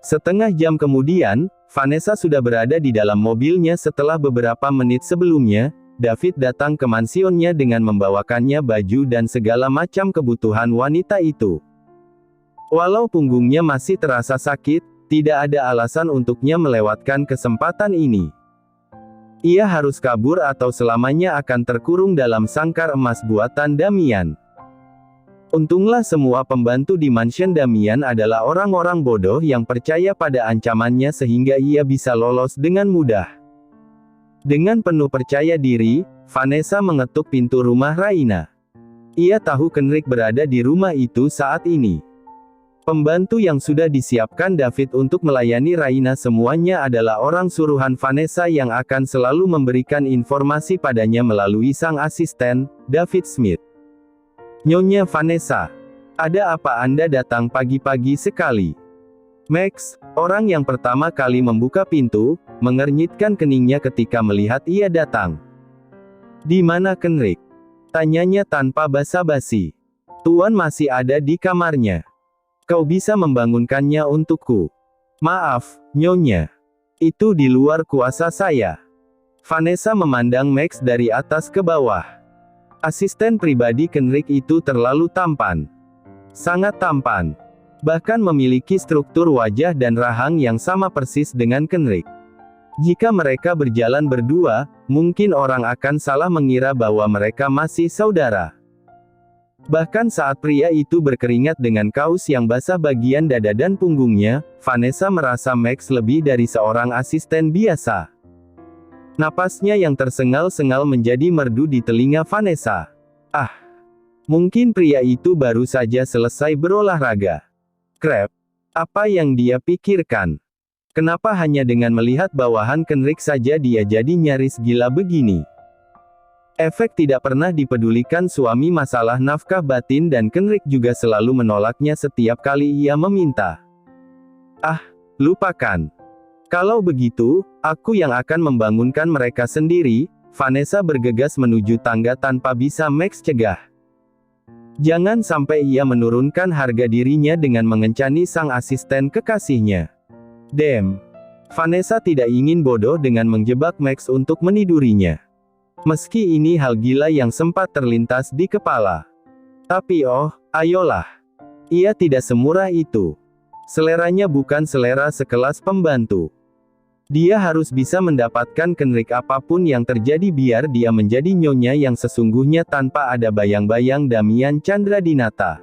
Setengah jam kemudian, Vanessa sudah berada di dalam mobilnya setelah beberapa menit sebelumnya, David datang ke mansionnya dengan membawakannya baju dan segala macam kebutuhan wanita itu. Walau punggungnya masih terasa sakit, tidak ada alasan untuknya melewatkan kesempatan ini. Ia harus kabur atau selamanya akan terkurung dalam sangkar emas buatan Damian. Untunglah semua pembantu di mansion Damian adalah orang-orang bodoh yang percaya pada ancamannya sehingga ia bisa lolos dengan mudah. Dengan penuh percaya diri, Vanessa mengetuk pintu rumah Raina. Ia tahu Kenrick berada di rumah itu saat ini. Pembantu yang sudah disiapkan David untuk melayani Raina semuanya adalah orang suruhan Vanessa yang akan selalu memberikan informasi padanya melalui sang asisten, David Smith. Nyonya Vanessa, ada apa Anda datang pagi-pagi sekali? Max, orang yang pertama kali membuka pintu, mengernyitkan keningnya ketika melihat ia datang. Di mana Kenrick? Tanyanya tanpa basa-basi. Tuan masih ada di kamarnya. Kau bisa membangunkannya untukku. Maaf, Nyonya. Itu di luar kuasa saya. Vanessa memandang Max dari atas ke bawah. Asisten pribadi Kenrick itu terlalu tampan. Sangat tampan. Bahkan memiliki struktur wajah dan rahang yang sama persis dengan Kenrick. Jika mereka berjalan berdua, mungkin orang akan salah mengira bahwa mereka masih saudara. Bahkan saat pria itu berkeringat dengan kaus yang basah bagian dada dan punggungnya, Vanessa merasa Max lebih dari seorang asisten biasa. Napasnya yang tersengal-sengal menjadi merdu di telinga Vanessa. Ah, mungkin pria itu baru saja selesai berolahraga. Crap, apa yang dia pikirkan? Kenapa hanya dengan melihat bawahan Kenrick saja dia jadi nyaris gila begini? Efek tidak pernah dipedulikan suami masalah nafkah batin dan Kenrick juga selalu menolaknya setiap kali ia meminta. Ah, lupakan. Kalau begitu, aku yang akan membangunkan mereka sendiri. Vanessa bergegas menuju tangga tanpa bisa Max cegah. Jangan sampai ia menurunkan harga dirinya dengan mengencani sang asisten kekasihnya. Damn. Vanessa tidak ingin bodoh dengan menjebak Max untuk menidurinya. Meski ini hal gila yang sempat terlintas di kepala. Tapi ayolah. Ia tidak semurah itu. Seleranya bukan selera sekelas pembantu. Dia harus bisa mendapatkan Kenrick apapun yang terjadi biar dia menjadi nyonya yang sesungguhnya tanpa ada bayang-bayang Damian Chandradinata.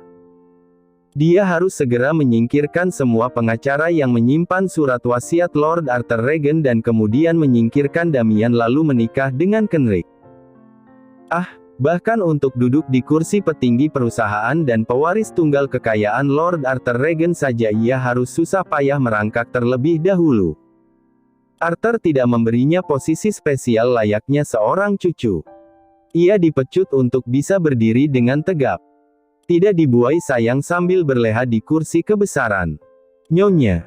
Dia harus segera menyingkirkan semua pengacara yang menyimpan surat wasiat Lord Arthur Regan dan kemudian menyingkirkan Damian lalu menikah dengan Kenrick. Bahkan untuk duduk di kursi petinggi perusahaan dan pewaris tunggal kekayaan Lord Arthur Regan saja ia harus susah payah merangkak terlebih dahulu. Arthur tidak memberinya posisi spesial layaknya seorang cucu. Ia dipecut untuk bisa berdiri dengan tegap. Tidak dibuai sayang sambil berleha di kursi kebesaran. Nyonya.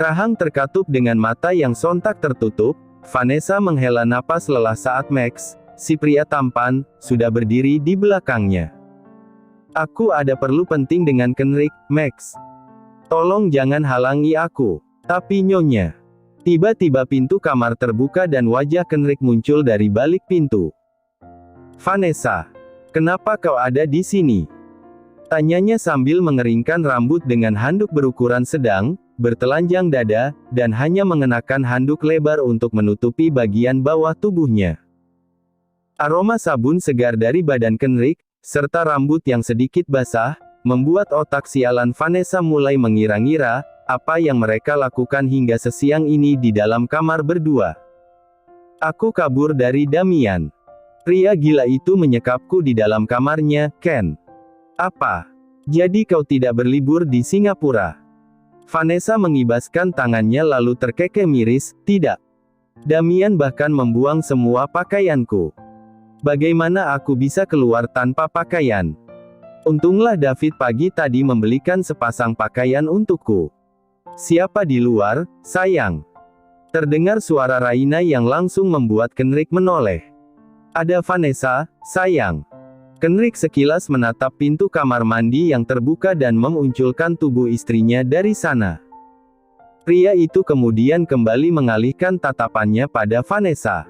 Rahang terkatup dengan mata yang sontak tertutup, Vanessa menghela napas lelah saat Max, si pria tampan, sudah berdiri di belakangnya. Aku ada perlu penting dengan Kenrick, Max. Tolong jangan halangi aku. Tapi Nyonya. Tiba-tiba pintu kamar terbuka dan wajah Kenrick muncul dari balik pintu. Vanessa, kenapa kau ada di sini? Tanyanya sambil mengeringkan rambut dengan handuk berukuran sedang, bertelanjang dada, dan hanya mengenakan handuk lebar untuk menutupi bagian bawah tubuhnya. Aroma sabun segar dari badan Kenrick, serta rambut yang sedikit basah, membuat otak sialan Vanessa mulai mengira-ngira, apa yang mereka lakukan hingga sesiang ini di dalam kamar berdua. Aku kabur dari Damian. Pria gila itu menyekapku di dalam kamarnya, Ken. Apa? Jadi kau tidak berlibur di Singapura? Vanessa mengibaskan tangannya lalu terkekeh miris, tidak. Damian bahkan membuang semua pakaianku. Bagaimana aku bisa keluar tanpa pakaian? Untunglah David pagi tadi membelikan sepasang pakaian untukku. Siapa di luar, sayang? Terdengar suara Raina yang langsung membuat Kenrick menoleh. Ada Vanessa, sayang. Kenrick sekilas menatap pintu kamar mandi yang terbuka dan memunculkan tubuh istrinya dari sana. Pria itu kemudian kembali mengalihkan tatapannya pada Vanessa.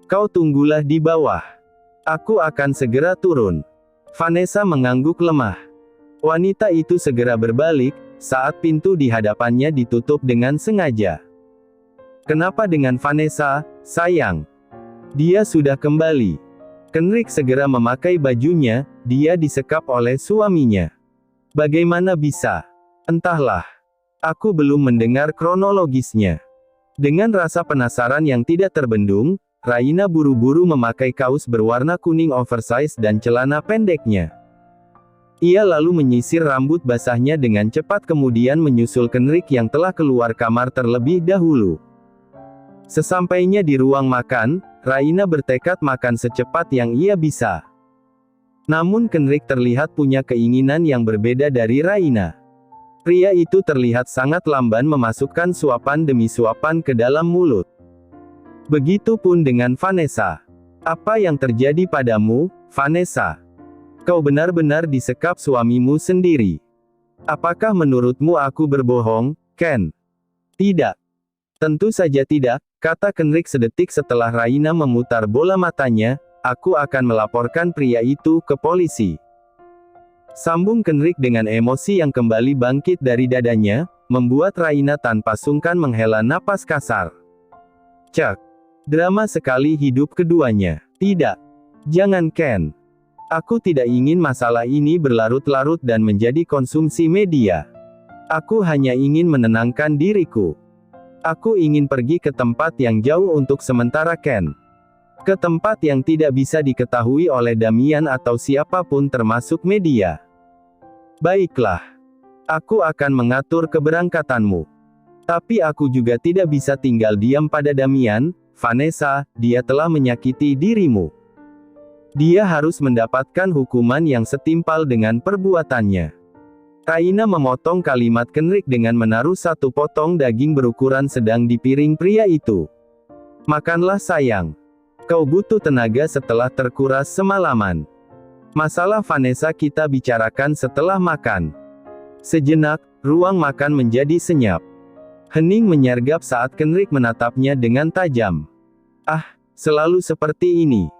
Kau tunggulah di bawah. Aku akan segera turun. Vanessa mengangguk lemah. Wanita itu segera berbalik, saat pintu di hadapannya ditutup dengan sengaja. Kenapa dengan Vanessa, sayang? Dia sudah kembali. Kenrick segera memakai bajunya, dia disekap oleh suaminya. Bagaimana bisa? Entahlah. Aku belum mendengar kronologisnya. Dengan rasa penasaran yang tidak terbendung, Raina buru-buru memakai kaos berwarna kuning oversize dan celana pendeknya. Ia lalu menyisir rambut basahnya dengan cepat kemudian menyusul Kenrick yang telah keluar kamar terlebih dahulu. Sesampainya di ruang makan, Raina bertekad makan secepat yang ia bisa. Namun Kenrick terlihat punya keinginan yang berbeda dari Raina. Pria itu terlihat sangat lamban memasukkan suapan demi suapan ke dalam mulut. Begitupun dengan Vanessa. Apa yang terjadi padamu, Vanessa? Kau benar-benar disekap suamimu sendiri. Apakah menurutmu aku berbohong, Ken? Tidak. Tentu saja tidak, kata Kenrick sedetik setelah Raina memutar bola matanya. Aku akan melaporkan pria itu ke polisi. Sambung Kenrick dengan emosi yang kembali bangkit dari dadanya, membuat Raina tanpa sungkan menghela napas kasar. Cek. Drama sekali hidup keduanya. Tidak. Jangan Ken. Aku tidak ingin masalah ini berlarut-larut dan menjadi konsumsi media. Aku hanya ingin menenangkan diriku. Aku ingin pergi ke tempat yang jauh untuk sementara Ken. Ke tempat yang tidak bisa diketahui oleh Damian atau siapapun termasuk media. Baiklah. Aku akan mengatur keberangkatanmu. Tapi aku juga tidak bisa tinggal diam pada Damian, Vanessa, dia telah menyakiti dirimu. Dia harus mendapatkan hukuman yang setimpal dengan perbuatannya. Raina memotong kalimat Kenrick dengan menaruh satu potong daging berukuran sedang di piring pria itu. Makanlah sayang. Kau butuh tenaga setelah terkuras semalaman. Masalah Vanessa kita bicarakan setelah makan. Sejenak, ruang makan menjadi senyap. Hening menyergap saat Kenrick menatapnya dengan tajam. Ah, selalu seperti ini.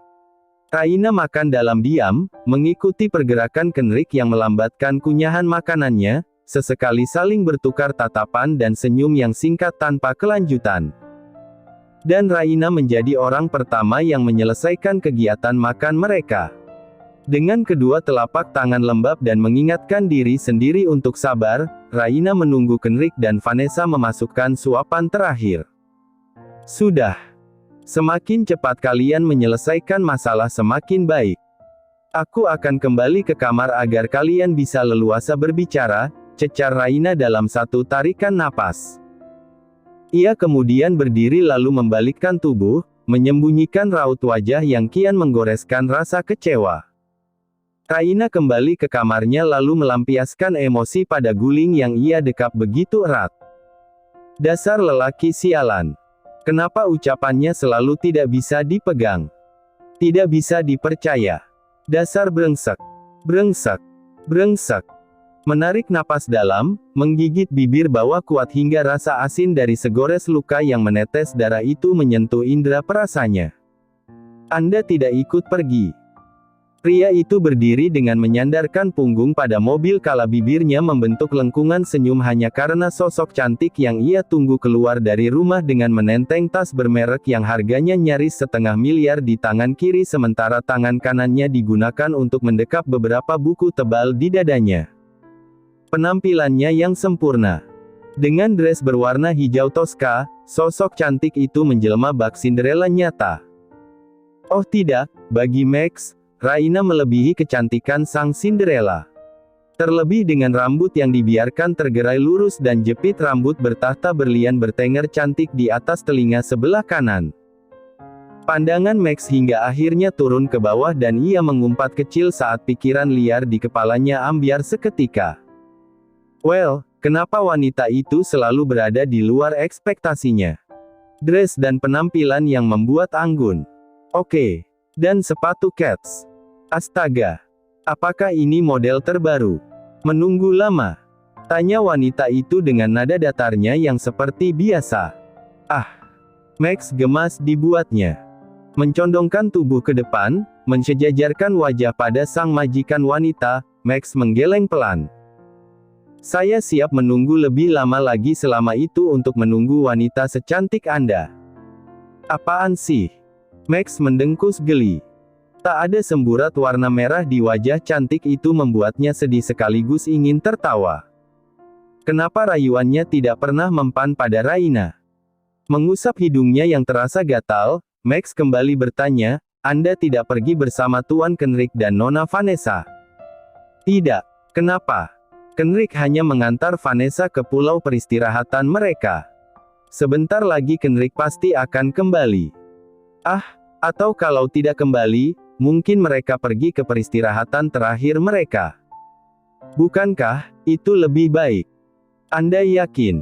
Raina makan dalam diam, mengikuti pergerakan Kenrick yang melambatkan kunyahan makanannya, sesekali saling bertukar tatapan dan senyum yang singkat tanpa kelanjutan. Dan Raina menjadi orang pertama yang menyelesaikan kegiatan makan mereka. Dengan kedua telapak tangan lembab dan mengingatkan diri sendiri untuk sabar, Raina menunggu Kenrick dan Vanessa memasukkan suapan terakhir. Sudah. Semakin cepat kalian menyelesaikan masalah semakin baik. Aku akan kembali ke kamar agar kalian bisa leluasa berbicara, cecar Raina dalam satu tarikan napas. Ia kemudian berdiri lalu membalikkan tubuh, menyembunyikan raut wajah yang kian menggoreskan rasa kecewa. Raina kembali ke kamarnya lalu melampiaskan emosi pada guling yang ia dekap begitu erat. Dasar lelaki sialan. Kenapa ucapannya selalu tidak bisa dipegang? Tidak bisa dipercaya. Dasar brengsek. Brengsek. Brengsek. Menarik napas dalam, menggigit bibir bawah kuat hingga rasa asin dari segores luka yang menetes darah itu menyentuh indera perasanya. Anda tidak ikut pergi. Pria itu berdiri dengan menyandarkan punggung pada mobil kala bibirnya membentuk lengkungan senyum hanya karena sosok cantik yang ia tunggu keluar dari rumah dengan menenteng tas bermerek yang harganya nyaris $500 000 di tangan kiri sementara tangan kanannya digunakan untuk mendekap beberapa buku tebal di dadanya. Penampilannya yang sempurna. Dengan dress berwarna hijau toska, sosok cantik itu menjelma bak Cinderella nyata. Oh tidak, bagi Max, Raina melebihi kecantikan sang Cinderella. Terlebih dengan rambut yang dibiarkan tergerai lurus dan jepit rambut bertahta berlian bertenger cantik di atas telinga sebelah kanan. Pandangan Max hingga akhirnya turun ke bawah dan ia mengumpat kecil saat pikiran liar di kepalanya ambiar seketika. Well, kenapa wanita itu selalu berada di luar ekspektasinya? Dress dan penampilan yang membuat anggun. Oke. Dan sepatu Keds. Astaga. Apakah ini model terbaru? Menunggu lama. Tanya wanita itu dengan nada datarnya yang seperti biasa. Ah! Max gemas dibuatnya. Mencondongkan tubuh ke depan, mensejajarkan wajah pada sang majikan wanita, Max menggeleng pelan. Saya siap menunggu lebih lama lagi selama itu untuk menunggu wanita secantik Anda. Apaan sih? Max mendengkus geli. Tak ada semburat warna merah di wajah cantik itu membuatnya sedih sekaligus ingin tertawa. Kenapa rayuannya tidak pernah mempan pada Raina? Mengusap hidungnya yang terasa gatal, Max kembali bertanya, Anda tidak pergi bersama Tuan Kenrick dan Nona Vanessa? Tidak. Kenapa? Kenrick hanya mengantar Vanessa ke pulau peristirahatan mereka. Sebentar lagi Kenrick pasti akan kembali. Ah, atau kalau tidak kembali, mungkin mereka pergi ke peristirahatan terakhir mereka. Bukankah itu lebih baik? Anda yakin?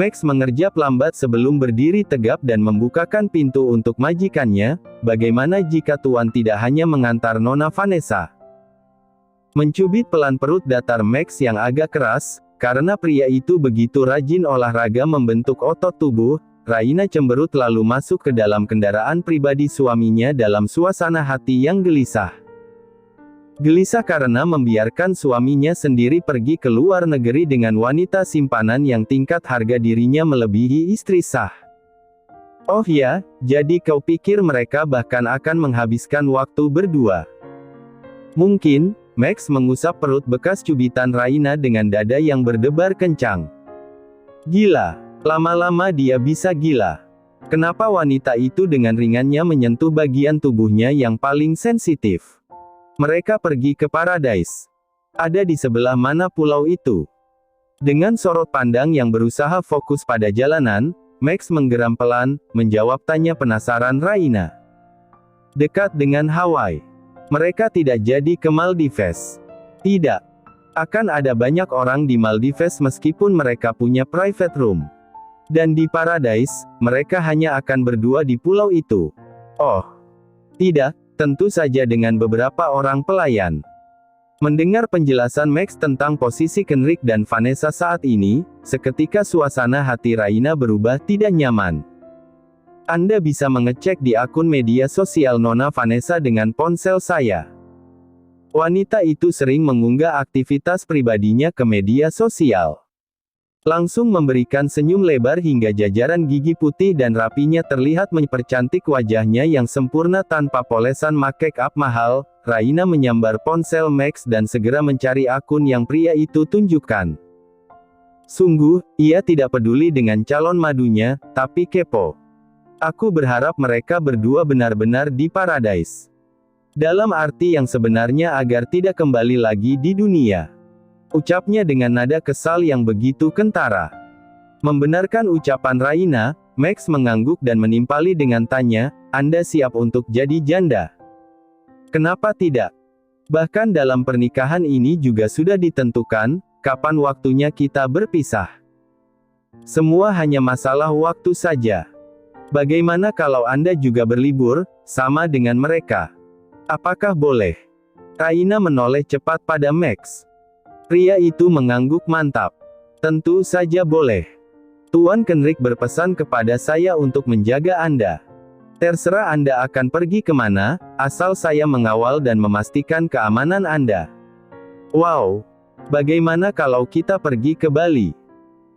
Max mengerjap lambat sebelum berdiri tegap dan membukakan pintu untuk majikannya. Bagaimana jika Tuan tidak hanya mengantar Nona Vanessa? Mencubit pelan perut datar Max yang agak keras, karena pria itu begitu rajin olahraga membentuk otot tubuh. Raina cemberut lalu masuk ke dalam kendaraan pribadi suaminya dalam suasana hati yang gelisah. Gelisah karena membiarkan suaminya sendiri pergi ke luar negeri dengan wanita simpanan yang tingkat harga dirinya melebihi istri sah. Oh ya, jadi kau pikir mereka bahkan akan menghabiskan waktu berdua? Mungkin. Max mengusap perut bekas cubitan Raina dengan dada yang berdebar kencang. Gila. Lama-lama dia bisa gila. Kenapa wanita itu dengan ringannya menyentuh bagian tubuhnya yang paling sensitif? Mereka pergi ke Paradise. Ada di sebelah mana pulau itu? Dengan sorot pandang yang berusaha fokus pada jalanan, Max menggeram pelan, menjawab tanya penasaran Raina. Dekat dengan Hawaii. Mereka tidak jadi ke Maldives. Tidak. Akan ada banyak orang di Maldives meskipun mereka punya private room. Dan di Paradise, mereka hanya akan berdua di pulau itu. Oh. Tidak. Tentu saja dengan beberapa orang pelayan. Mendengar penjelasan Max tentang posisi Kenrick dan Vanessa saat ini, seketika suasana hati Raina berubah tidak nyaman. Anda bisa mengecek di akun media sosial Nona Vanessa dengan ponsel saya. Wanita itu sering mengunggah aktivitas pribadinya ke media sosial. Langsung memberikan senyum lebar hingga jajaran gigi putih dan rapinya terlihat mempercantik wajahnya yang sempurna tanpa polesan make-up mahal. Raina menyambar ponsel Max dan segera mencari akun yang pria itu tunjukkan. Sungguh, ia tidak peduli dengan calon madunya, tapi kepo. Aku berharap mereka berdua benar-benar di Paradise. Dalam arti yang sebenarnya agar tidak kembali lagi di dunia. Ucapnya dengan nada kesal yang begitu kentara. Membenarkan ucapan Raina, Max mengangguk dan menimpali dengan tanya, Anda siap untuk jadi janda? Kenapa tidak? Bahkan dalam pernikahan ini juga sudah ditentukan, kapan waktunya kita berpisah. Semua hanya masalah waktu saja. Bagaimana kalau Anda juga berlibur, sama dengan mereka? Apakah boleh? Raina menoleh cepat pada Max. Pria itu mengangguk mantap. Tentu saja boleh. Tuan Kenrick berpesan kepada saya untuk menjaga Anda. Terserah Anda akan pergi kemana, asal saya mengawal dan memastikan keamanan Anda. Wow! Bagaimana kalau kita pergi ke Bali?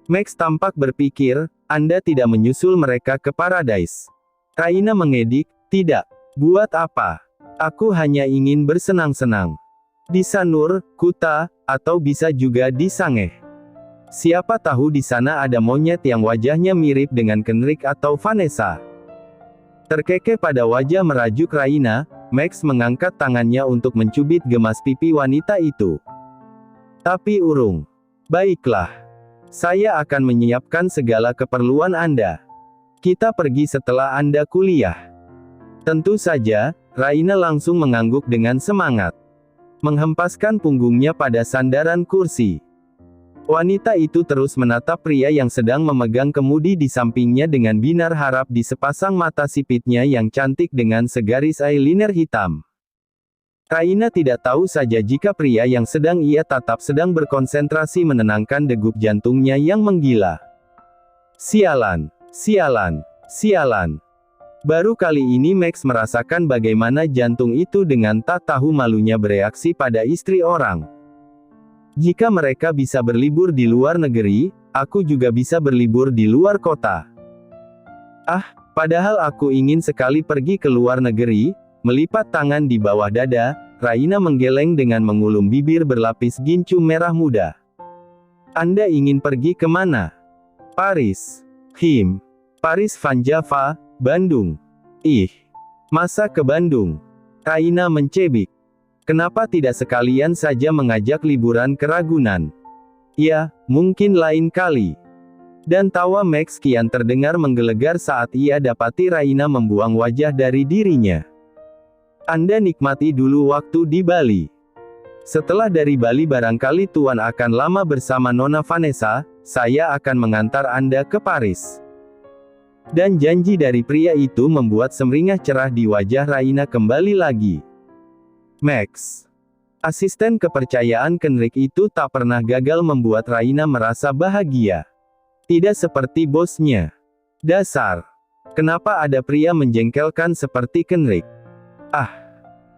Max tampak berpikir, Anda tidak menyusul mereka ke Paradise. Raina mengedik, tidak. Buat apa? Aku hanya ingin bersenang-senang. Di Sanur, Kuta, atau bisa juga di Sangeh. Siapa tahu di sana ada monyet yang wajahnya mirip dengan Kenrick atau Vanessa. Terkekeh pada wajah merajuk Raina, Max mengangkat tangannya untuk mencubit gemas pipi wanita itu. Tapi urung. Baiklah. Saya akan menyiapkan segala keperluan Anda. Kita pergi setelah Anda kuliah. Tentu saja, Raina langsung mengangguk dengan semangat. Menghempaskan punggungnya pada sandaran kursi. Wanita itu terus menatap pria yang sedang memegang kemudi di sampingnya dengan binar harap di sepasang mata sipitnya yang cantik dengan segaris eyeliner hitam. Raina tidak tahu saja jika pria yang sedang ia tatap sedang berkonsentrasi menenangkan degup jantungnya yang menggila. Sialan, sialan, sialan. Baru kali ini Max merasakan bagaimana jantung itu dengan tak tahu malunya bereaksi pada istri orang. Jika mereka bisa berlibur di luar negeri, aku juga bisa berlibur di luar kota. Ah, padahal aku ingin sekali pergi ke luar negeri. Melipat tangan di bawah dada, Raina menggeleng dengan mengulum bibir berlapis gincu merah muda. Anda ingin pergi kemana? Paris. Paris Van Java, Bandung. Ih, masa ke Bandung? Raina mencebik. Kenapa tidak sekalian saja mengajak liburan ke Ragunan? Ya, mungkin lain kali. Dan tawa Max kian terdengar menggelegar saat ia dapati Raina membuang wajah dari dirinya. Anda nikmati dulu waktu di Bali. Setelah dari Bali barangkali Tuan akan lama bersama Nona Vanessa, saya akan mengantar Anda ke Paris. Dan janji dari pria itu membuat semeringah cerah di wajah Raina kembali lagi. Max. Asisten kepercayaan Kenrick itu tak pernah gagal membuat Raina merasa bahagia. Tidak seperti bosnya. Dasar. Kenapa ada pria menjengkelkan seperti Kenrick? Ah.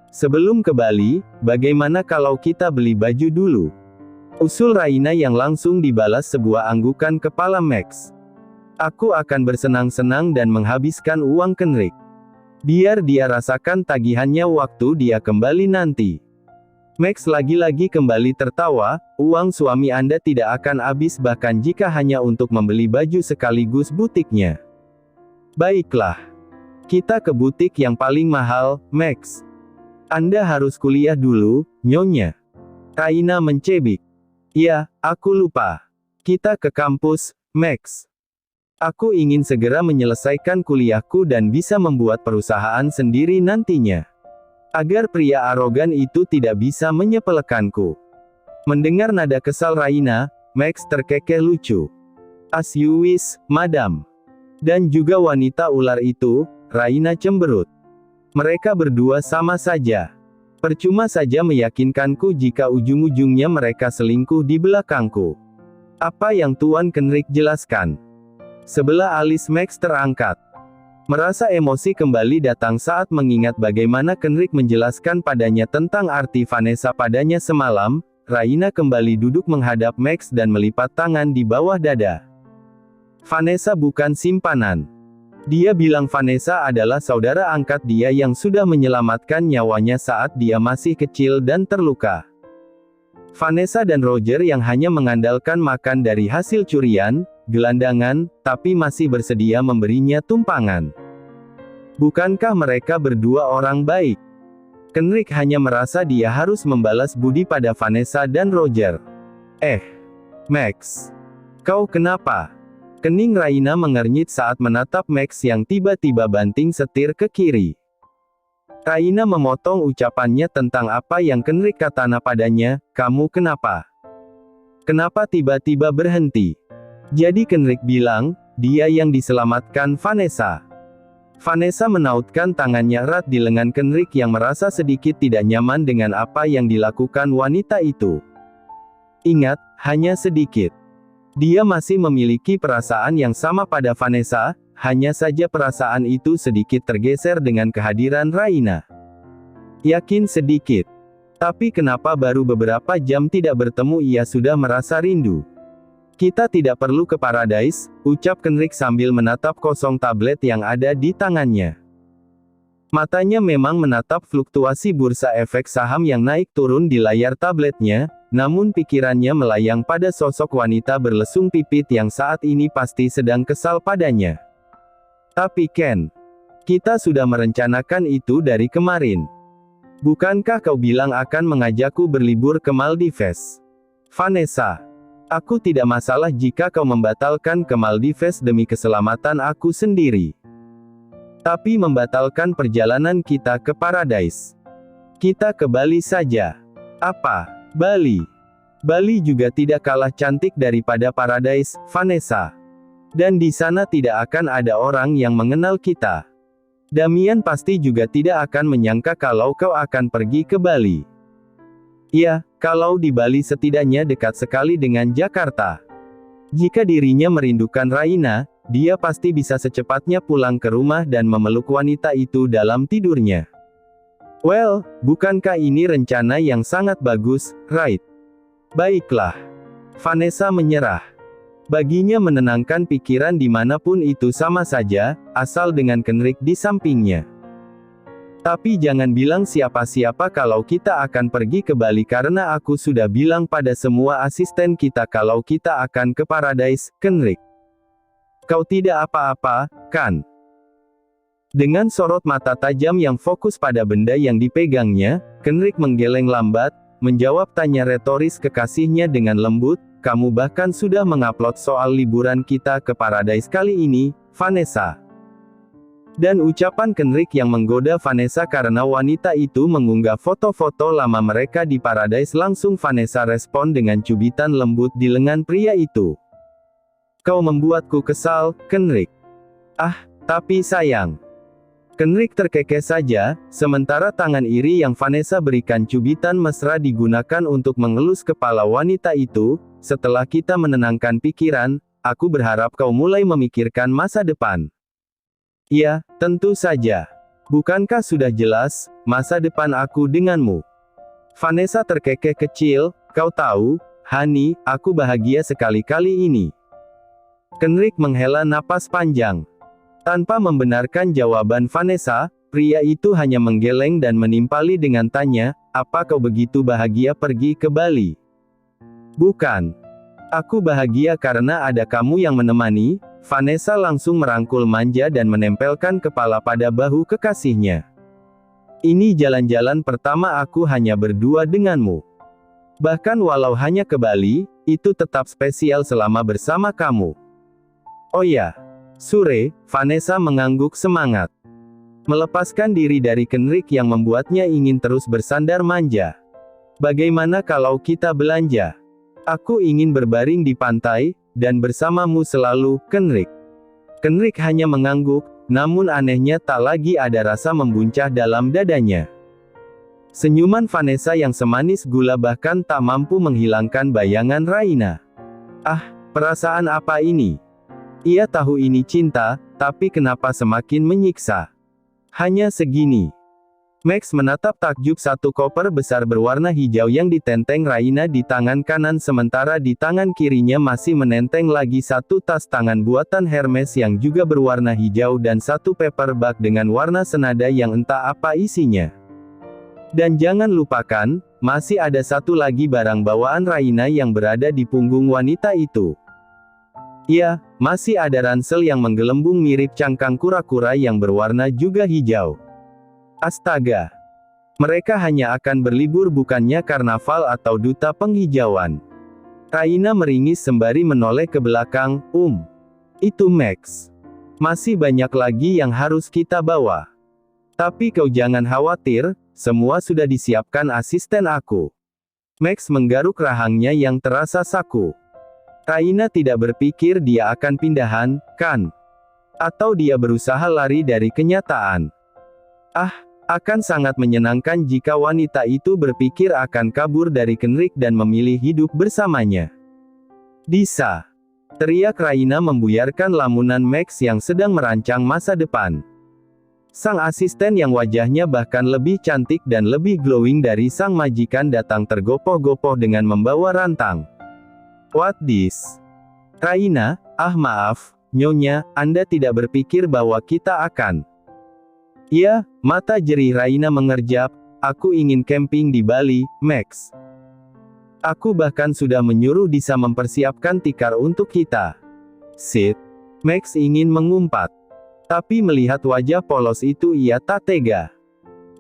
Sebelum ke Bali, bagaimana kalau kita beli baju dulu? Usul Raina yang langsung dibalas sebuah anggukan kepala Max. Aku akan bersenang-senang dan menghabiskan uang Kenrick. Biar dia rasakan tagihannya waktu dia kembali nanti. Max lagi-lagi kembali tertawa, uang suami Anda tidak akan habis bahkan jika hanya untuk membeli baju sekaligus butiknya. Baiklah. Kita ke butik yang paling mahal, Max. Anda harus kuliah dulu, Nyonya. Raina mencebik. Ya, aku lupa. Kita ke kampus, Max. Aku ingin segera menyelesaikan kuliahku dan bisa membuat perusahaan sendiri nantinya. Agar pria arogan itu tidak bisa menyepelekanku. Mendengar nada kesal Raina, Max terkekeh lucu. As you wish, madam. Dan juga wanita ular itu, Raina cemberut. Mereka berdua sama saja. Percuma saja meyakinkanku jika ujung-ujungnya mereka selingkuh di belakangku. Apa yang Tuan Kenrick jelaskan? Sebelah alis Max terangkat. Merasa emosi kembali datang saat mengingat bagaimana Kenrick menjelaskan padanya tentang arti Vanessa padanya semalam, Raina kembali duduk menghadap Max dan melipat tangan di bawah dada. Vanessa bukan simpanan. Dia bilang Vanessa adalah saudara angkat dia yang sudah menyelamatkan nyawanya saat dia masih kecil dan terluka. Vanessa dan Roger yang hanya mengandalkan makan dari hasil curian, gelandangan, tapi masih bersedia memberinya tumpangan. Bukankah mereka berdua orang baik? Kenrick hanya merasa dia harus membalas budi pada Vanessa dan Roger. Max. Kau kenapa? Kening Raina mengernyit saat menatap Max yang tiba-tiba banting setir ke kiri. Raina memotong ucapannya tentang apa yang Kenrick katakan padanya, kamu kenapa? Kenapa tiba-tiba berhenti? Jadi Kenrick bilang, dia yang diselamatkan Vanessa. Vanessa menautkan tangannya erat di lengan Kenrick yang merasa sedikit tidak nyaman dengan apa yang dilakukan wanita itu. Ingat, hanya sedikit. Dia masih memiliki perasaan yang sama pada Vanessa, hanya saja perasaan itu sedikit tergeser dengan kehadiran Raina. Yakin sedikit. Tapi kenapa baru beberapa jam tidak bertemu ia sudah merasa rindu? Kita tidak perlu ke Paradise, ucap Kenrick sambil menatap kosong tablet yang ada di tangannya. Matanya memang menatap fluktuasi bursa efek saham yang naik turun di layar tabletnya, namun pikirannya melayang pada sosok wanita berlesung pipit yang saat ini pasti sedang kesal padanya. Tapi Ken, kita sudah merencanakan itu dari kemarin. Bukankah kau bilang akan mengajakku berlibur ke Maldives? Vanessa, aku tidak masalah jika kau membatalkan ke Maldives demi keselamatan aku sendiri. Tapi membatalkan perjalanan kita ke Paradise. Kita ke Bali saja. Apa? Bali. Bali juga tidak kalah cantik daripada Paradise, Vanessa. Dan di sana tidak akan ada orang yang mengenal kita. Damian pasti juga tidak akan menyangka kalau kau akan pergi ke Bali. Ya, kalau di Bali setidaknya dekat sekali dengan Jakarta. Jika dirinya merindukan Raina, dia pasti bisa secepatnya pulang ke rumah dan memeluk wanita itu dalam tidurnya. Well, bukankah ini rencana yang sangat bagus, right? Baiklah. Vanessa menyerah. Baginya menenangkan pikiran dimanapun itu sama saja, asal dengan Kenrick di sampingnya. Tapi jangan bilang siapa-siapa kalau kita akan pergi ke Bali karena aku sudah bilang pada semua asisten kita kalau kita akan ke Paradise, Kenrick. Kau tidak apa-apa, kan? Dengan sorot mata tajam yang fokus pada benda yang dipegangnya, Kenrick menggeleng lambat, menjawab tanya retoris kekasihnya dengan lembut, kamu bahkan sudah mengupload soal liburan kita ke Paradise kali ini, Vanessa. Dan ucapan Kenrick yang menggoda Vanessa karena wanita itu mengunggah foto-foto lama mereka di Paradise langsung Vanessa respon dengan cubitan lembut di lengan pria itu. Kau membuatku kesal, Kenrick. Ah, tapi sayang. Kenrick terkekeh saja, sementara tangan iri yang Vanessa berikan cubitan mesra digunakan untuk mengelus kepala wanita itu. Setelah kita menenangkan pikiran, aku berharap kau mulai memikirkan masa depan. Ya, tentu saja. Bukankah sudah jelas, masa depan aku denganmu? Vanessa terkekeh kecil, kau tahu, Hani, aku bahagia sekali kali ini. Kenrick menghela napas panjang. Tanpa membenarkan jawaban Vanessa, pria itu hanya menggeleng dan menimpali dengan tanya, apa kau begitu bahagia pergi ke Bali? Bukan. Aku bahagia karena ada kamu yang menemani. Vanessa langsung merangkul manja dan menempelkan kepala pada bahu kekasihnya. Ini jalan-jalan pertama aku hanya berdua denganmu. Bahkan walau hanya ke Bali, itu tetap spesial selama bersama kamu. Oh ya. Sure, Vanessa mengangguk semangat. Melepaskan diri dari Kenrick yang membuatnya ingin terus bersandar manja. Bagaimana kalau kita belanja? Aku ingin berbaring di pantai, dan bersamamu selalu, Kenrick. Kenrick hanya mengangguk, namun anehnya tak lagi ada rasa membuncah dalam dadanya. Senyuman Vanessa yang semanis gula bahkan tak mampu menghilangkan bayangan Raina. Ah, perasaan apa ini? Ia tahu ini cinta, tapi kenapa semakin menyiksa? Hanya segini. Max menatap takjub satu koper besar berwarna hijau yang ditenteng Raina di tangan kanan sementara di tangan kirinya masih menenteng lagi satu tas tangan buatan Hermes yang juga berwarna hijau dan satu paper bag dengan warna senada yang entah apa isinya. Dan jangan lupakan, masih ada satu lagi barang bawaan Raina yang berada di punggung wanita itu. Ya, masih ada ransel yang menggelembung mirip cangkang kura-kura yang berwarna juga hijau. Astaga. Mereka hanya akan berlibur bukannya karnaval atau duta penghijauan. Raina meringis sembari menoleh ke belakang, Itu Max. Masih banyak lagi yang harus kita bawa. Tapi kau jangan khawatir, semua sudah disiapkan asisten aku. Max menggaruk rahangnya yang terasa saku. Raina tidak berpikir dia akan pindahan, kan? Atau dia berusaha lari dari kenyataan. Ah, akan sangat menyenangkan jika wanita itu berpikir akan kabur dari Kenrick dan memilih hidup bersamanya. Disa. Teriak Raina membuyarkan lamunan Max yang sedang merancang masa depan. Sang asisten yang wajahnya bahkan lebih cantik dan lebih glowing dari sang majikan datang tergopoh-gopoh dengan membawa rantang. What this? Raina, maaf, Nyonya, Anda tidak berpikir bahwa kita akan... Ya, mata jerih Raina mengerjap, aku ingin camping di Bali, Max. Aku bahkan sudah menyuruh Disa mempersiapkan tikar untuk kita. Sit. Max ingin mengumpat. Tapi melihat wajah polos itu ia tak tega.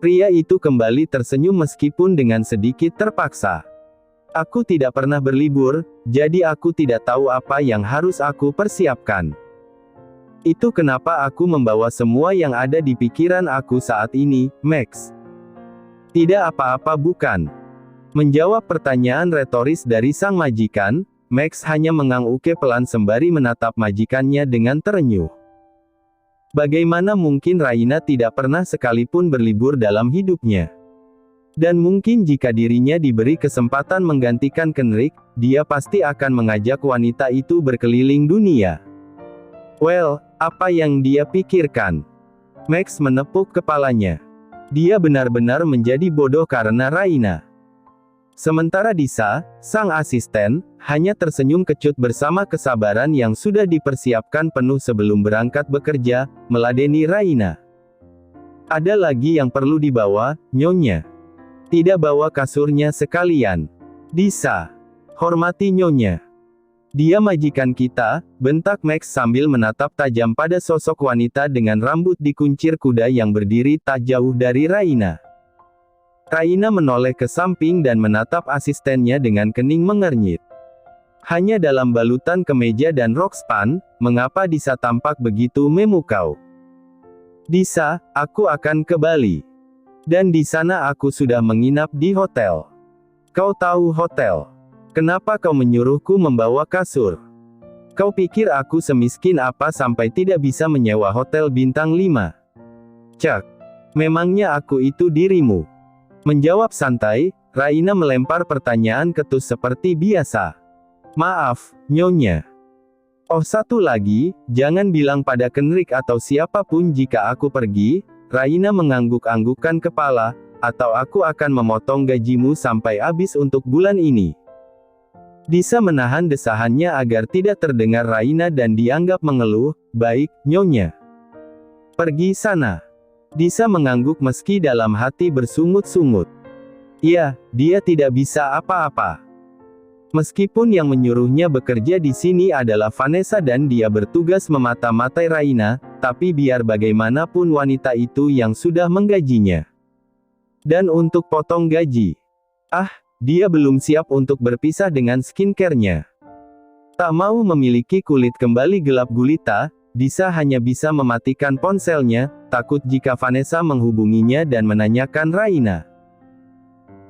Pria itu kembali tersenyum meskipun dengan sedikit terpaksa. Aku tidak pernah berlibur, jadi aku tidak tahu apa yang harus aku persiapkan. Itu kenapa aku membawa semua yang ada di pikiran aku saat ini, Max. Tidak apa-apa bukan? Menjawab pertanyaan retoris dari sang majikan, Max hanya menganguke pelan sembari menatap majikannya dengan terenyuh. Bagaimana mungkin Raina tidak pernah sekalipun berlibur dalam hidupnya? Dan mungkin jika dirinya diberi kesempatan menggantikan Kenrick, dia pasti akan mengajak wanita itu berkeliling dunia. Well, apa yang dia pikirkan? Max menepuk kepalanya. Dia benar-benar menjadi bodoh karena Raina. Sementara Disa, sang asisten, hanya tersenyum kecut bersama kesabaran yang sudah dipersiapkan penuh sebelum berangkat bekerja, meladeni Raina. Ada lagi yang perlu dibawa, Nyonya. Tidak bawa kasurnya sekalian. Disa, hormati Nyonya. Dia majikan kita, bentak Max sambil menatap tajam pada sosok wanita dengan rambut dikuncir kuda yang berdiri tak jauh dari Raina. Raina menoleh ke samping dan menatap asistennya dengan kening mengernyit. Hanya dalam balutan kemeja dan rok span, mengapa Disa tampak begitu memukau? Disa, aku akan ke Bali. Dan di sana aku sudah menginap di hotel. Kau tahu hotel? Kenapa kau menyuruhku membawa kasur? Kau pikir aku semiskin apa sampai tidak bisa menyewa hotel bintang 5? Cak, memangnya aku itu dirimu? Menjawab santai, Raina melempar pertanyaan ketus seperti biasa. Maaf, Nyonya. Oh satu lagi, jangan bilang pada Kenrick atau siapapun jika aku pergi. Raina mengangguk-anggukkan kepala, atau aku akan memotong gajimu sampai habis untuk bulan ini. Disa menahan desahannya agar tidak terdengar Raina dan dianggap mengeluh. Baik, Nyonya. Pergi sana. Disa mengangguk meski dalam hati bersungut-sungut. Iya, dia tidak bisa apa-apa. Meskipun yang menyuruhnya bekerja di sini adalah Vanessa dan dia bertugas memata-matai Raina, tapi biar bagaimanapun wanita itu yang sudah menggajinya. Dan untuk potong gaji. Dia belum siap untuk berpisah dengan skincare-nya. Tak mau memiliki kulit kembali gelap gulita, Disa hanya bisa mematikan ponselnya, takut jika Vanessa menghubunginya dan menanyakan Raina.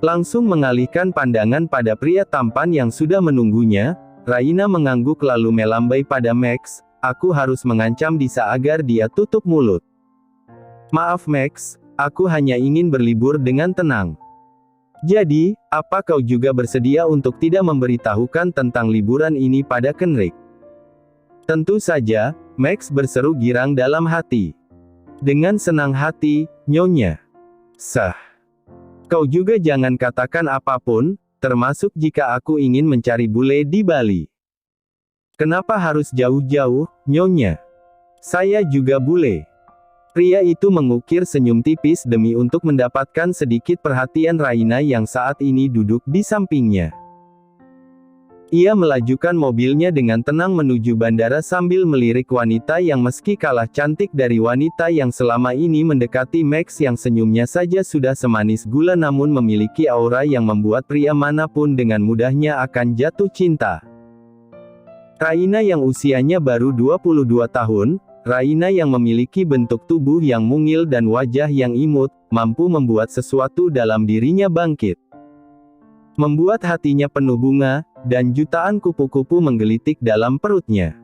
Langsung mengalihkan pandangan pada pria tampan yang sudah menunggunya, Raina mengangguk lalu melambai pada Max, aku harus mengancam Disa agar dia tutup mulut. Maaf Max, aku hanya ingin berlibur dengan tenang. Jadi, apa kau juga bersedia untuk tidak memberitahukan tentang liburan ini pada Kenrick? Tentu saja, Max berseru girang dalam hati. Dengan senang hati, Nyonya. Sah. Kau juga jangan katakan apapun, termasuk jika aku ingin mencari bule di Bali. Kenapa harus jauh-jauh, Nyonya? Saya juga bule. Pria itu mengukir senyum tipis demi untuk mendapatkan sedikit perhatian Raina yang saat ini duduk di sampingnya. Ia melajukan mobilnya dengan tenang menuju bandara sambil melirik wanita yang meski kalah cantik dari wanita yang selama ini mendekati Max yang senyumnya saja sudah semanis gula namun memiliki aura yang membuat pria manapun dengan mudahnya akan jatuh cinta. Raina yang usianya baru 22 tahun, Raina yang memiliki bentuk tubuh yang mungil dan wajah yang imut, mampu membuat sesuatu dalam dirinya bangkit. Membuat hatinya penuh bunga, dan jutaan kupu-kupu menggelitik dalam perutnya.